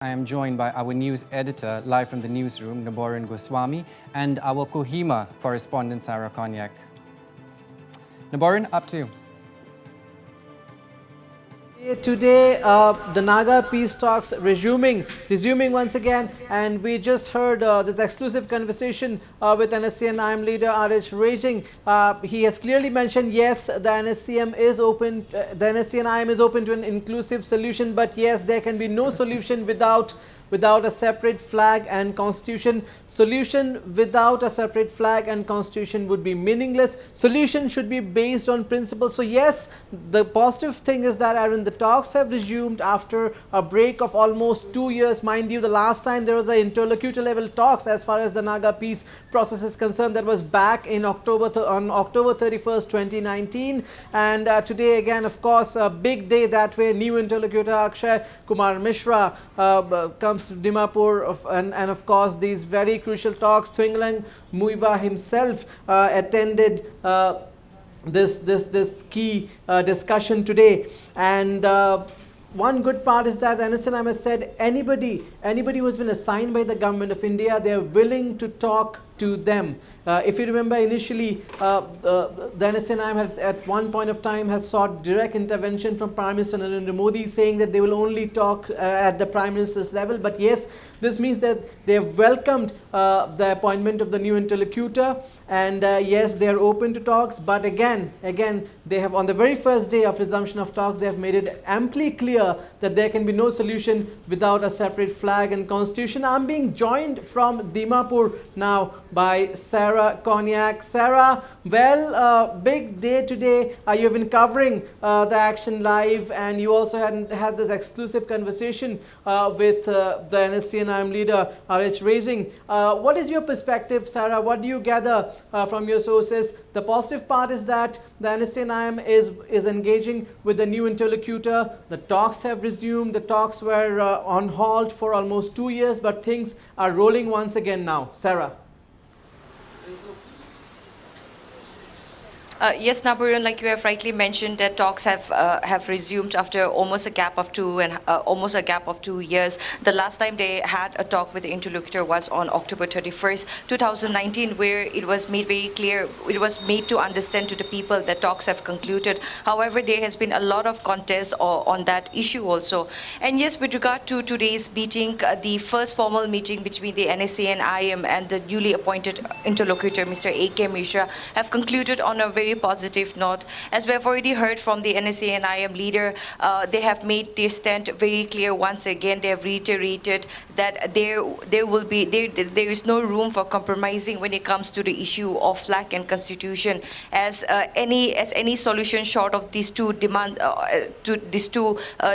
I am joined by our news editor, live from the newsroom, Naboran Goswami, and our Kohima correspondent, Sarah Konyak. Naboran, up to you. Today, the Naga Peace Talks resuming once again, and we just heard this exclusive conversation with NSCN-IM leader RH Raging. He has clearly mentioned, yes, the NSCM is open, the NSCN-IM is open to an inclusive solution, but yes, there can be no solution without a separate flag and constitution. Solution without a separate flag and constitution would be meaningless. Solution should be based on principles. So yes, the positive thing is that, Aaron, the talks have resumed after a break of almost 2 years. Mind you, the last time there was an interlocutor level talks as far as the Naga Peace Process is concerned, that was back in October 31st, 2019. And today again, of course, a big day that way. New interlocutor Akshaya, Kumar, Mishra comes to Dimpaur, and of course these very crucial talks. Thuingaleng Muivah himself attended this key discussion today, and one good part is that the NSCN has said anybody who has been assigned by the government of India, they are willing to talk to them. If you remember, initially the NSCN has at one point of time has sought direct intervention from Prime Minister Narendra Modi, saying that they will only talk at the Prime Minister's level. But yes, this means that they have welcomed the appointment of the new interlocutor, and yes, they are open to talks. But again, they have, on the very first day of resumption of talks, they have made it amply clear that there can be no solution without a separate flag and constitution. I'm being joined from Dimpaur now by Sarah Konyak. Sarah, well, big day today. You've been covering the action live, and you also had this exclusive conversation with the NSCN-IM leader, RH Raging. What is your perspective, Sarah? What do you gather from your sources? The positive part is that the NSCN-IM is engaging with the new interlocutor. The talks have resumed. The talks were on halt for almost 2 years, but things are rolling once again now. Sarah. Yes, Naboran, like you have rightly mentioned, that talks have resumed after almost a gap of 2 years. The last time they had a talk with the interlocutor was on October 31st, 2019, where it was made very clear, it was made to understand to the people that talks have concluded. However, there has been a lot of contest on that issue also. And yes, with regard to today's meeting, the first formal meeting between the NSCN-IM and the newly appointed interlocutor, Mr. A.K. Mishra, have concluded on a very positive note. As we have already heard from the NSCN-IM leader, they have made their stand very clear once again. They have reiterated that there is no room for compromising when it comes to the issue of flag and constitution, as any solution short of these two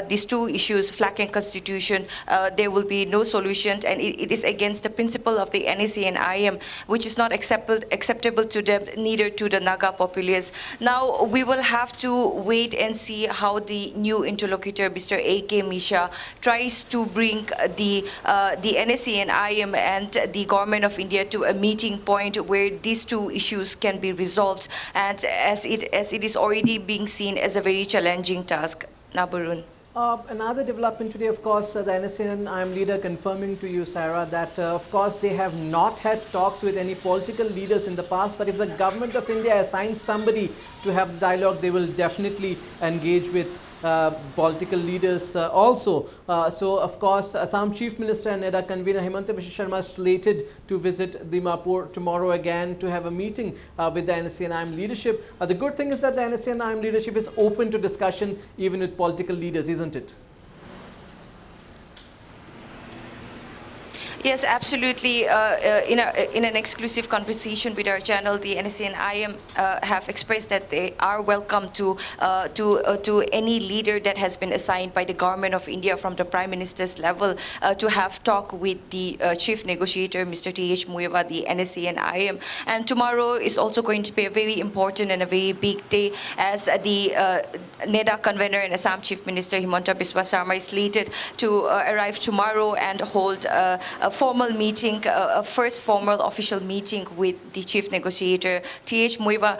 these two issues, flag and constitution, there will be no solution, and it is against the principle of the NSCN-IM, which is not acceptable to them, neither to the Naga population. Now, we will have to wait and see how the new interlocutor, Mr. A.K. Mishra, tries to bring the NSCN-IM and the government of India to a meeting point where these two issues can be resolved, and as it is already being seen as a very challenging task. Naboran. Another development today, of course, the NSCN-IM leader confirming to you, Sarah, that of course they have not had talks with any political leaders in the past, but if the government of India assigns somebody to have dialogue, they will definitely engage with political leaders also. So, of course, Assam Chief Minister and NEDA convener Himanta Biswa Sharma is slated to visit Dimpaur tomorrow again to have a meeting with the NSCN-IM leadership. The good thing is that the NSCN-IM leadership is open to discussion even with political leaders, isn't it? Yes, absolutely. In an exclusive conversation with our channel, the NSCN-IM have expressed that they are welcome to any leader that has been assigned by the government of India from the Prime Minister's level to have talk with the chief negotiator, Mr. T.H. Muivah, the NSCN-IM. And tomorrow is also going to be a very important and a very big day, as the NEDA convener and Assam Chief Minister Himanta Biswa Sharma is slated to arrive tomorrow and hold a formal meeting, a first formal official meeting with the chief negotiator, T.H. Muivah.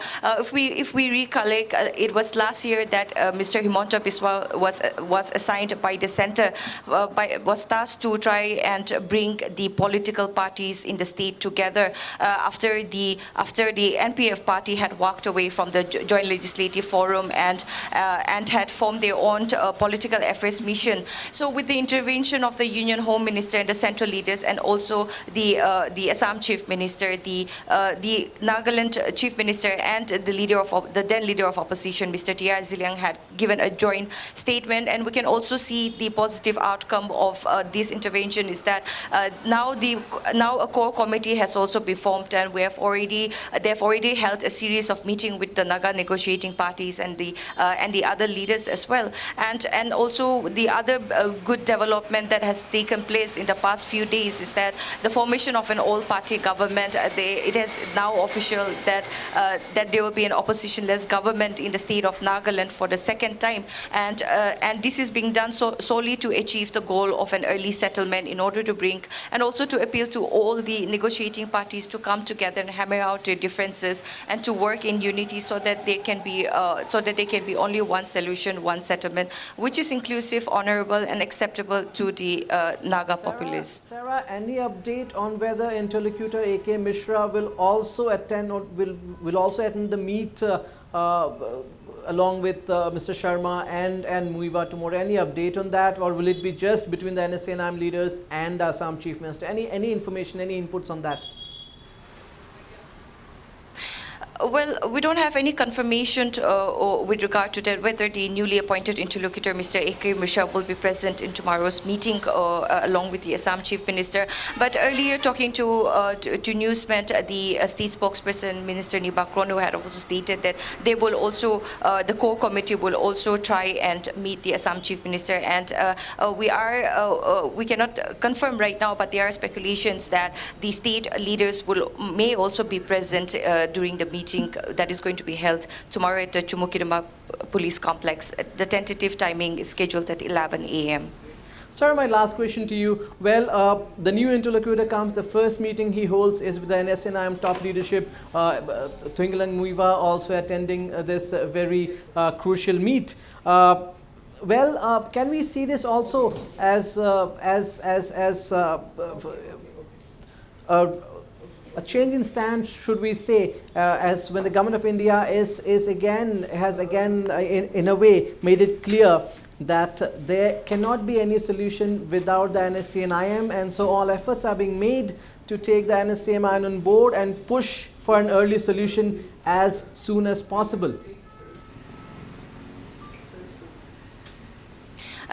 If we recollect, it was last year that Mr. Himanta Biswa was assigned by the center, was tasked to try and bring the political parties in the state together after the NPF party had walked away from the Joint Legislative Forum and had formed their own political affairs mission. So with the intervention of the Union Home Minister and the central leaders, and also the Assam Chief Minister, the Nagaland Chief Minister, and the then leader of opposition, Mr. T.R. Ziliang, had given a joint statement. And we can also see the positive outcome of this intervention is that now a core committee has also been formed, and they have already held a series of meetings with the Naga negotiating parties and the other leaders as well. And also the other good development that has taken place in the past few days is that the formation of an all-party government. It is now official that there will be an opposition-less government in the state of Nagaland for the second time, and this is being done solely to achieve the goal of an early settlement, in order to bring and also to appeal to all the negotiating parties to come together and hammer out their differences and to work in unity, so that there can be only one solution, one settlement, which is inclusive, honorable, and acceptable to the Naga populace. Sarah, any update on whether interlocutor A.K. Mishra will also attend, or will also attend the meet along with Mr. Sharma and Muivah tomorrow? Any update on that, or will it be just between the NSCN-IM leaders and the Assam Chief Minister? Any information, any inputs on that? Well, we don't have any confirmation with regard to that, whether the newly appointed interlocutor, Mr. A.K. Mishra, will be present in tomorrow's meeting along with the Assam Chief Minister. But earlier, talking to Newsmet, the state spokesperson, Minister Niba Krono, had also stated that they will also, the core committee will also try and meet the Assam Chief Minister. And we cannot confirm right now, but there are speculations that the state leaders may also be present during the meeting that is going to be held tomorrow at the Chumukedima Police Complex. The tentative timing is scheduled at 11 a.m. Sir, my last question to you. Well, the new interlocutor comes. The first meeting he holds is with the NSCN-IM top leadership. Thuingaleng Muivah also attending this very crucial meet. Can we see this also as a change in stance, should we say, as when the government of India has again in a way made it clear that there cannot be any solution without the NSCN-IM, and so all efforts are being made to take the NSCN-IM on board and push for an early solution as soon as possible?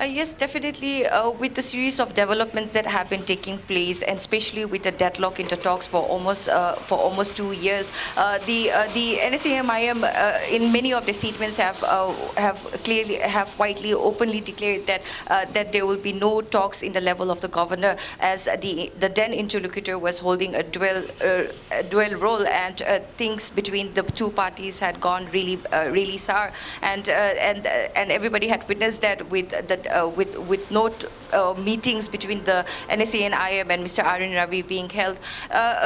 Yes, definitely. With the series of developments that have been taking place, and especially with the deadlock in the talks for almost 2 years, the NSCN-IM in many of the statements have widely, openly declared that there will be no talks in the level of the governor, as the then interlocutor was holding a dual role, and things between the two parties had gone really sour, and everybody had witnessed that with no meetings between the NSCN-IM and Mr. Arun Ravi being held.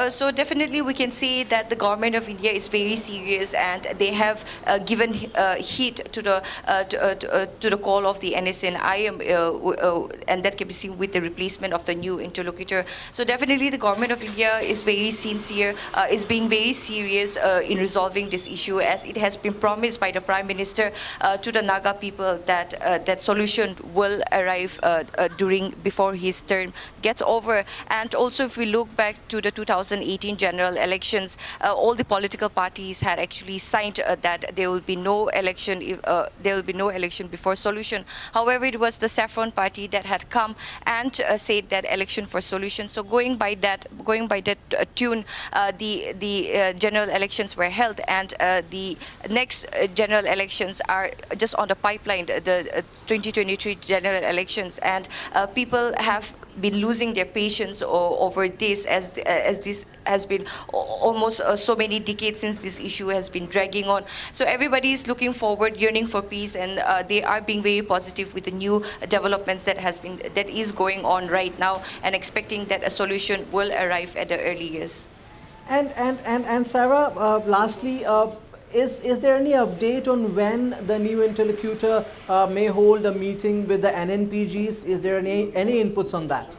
So definitely we can say that the government of India is very serious, and they have given heed to the call of the NSCN-IM, and that can be seen with the replacement of the new interlocutor. So definitely the government of India is very sincere, is being very serious in resolving this issue, as it has been promised by the Prime Minister to the Naga people that solution will arrive before his term gets over. And also, if we look back to the 2018 general elections, all the political parties had actually signed that there will be no election. There will be no election before solution. However, it was the Saffron Party that had come and said that election for solution. So going by that tune, the general elections were held, and the next general elections are just on the pipeline, the 2023 general elections, and people have been losing their patience over this, as this has been almost so many decades since this issue has been dragging on. So everybody is looking forward, yearning for peace, and they are being very positive with the new developments that is going on right now, and expecting that a solution will arrive at the early years. And Sarah, lastly, is there any update on when the new interlocutor may hold a meeting with the NNPGs? Is there any inputs on that?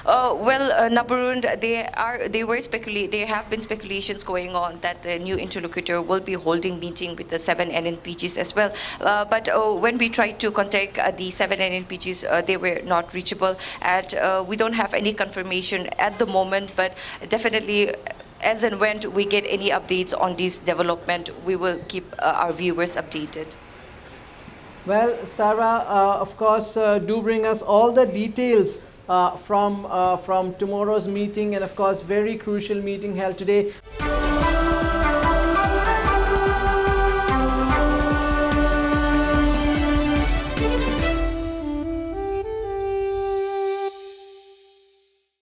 Nabarun, there have been speculations going on that the new interlocutor will be holding meeting with the 7 NNPGs as well. But when we tried to contact the 7 NNPGs, they were not reachable. We don't have any confirmation at the moment, but definitely, as and when we get any updates on this development, we will keep our viewers updated. Well, Sarah, of course, do bring us all the details from tomorrow's meeting, and of course very crucial meeting held today.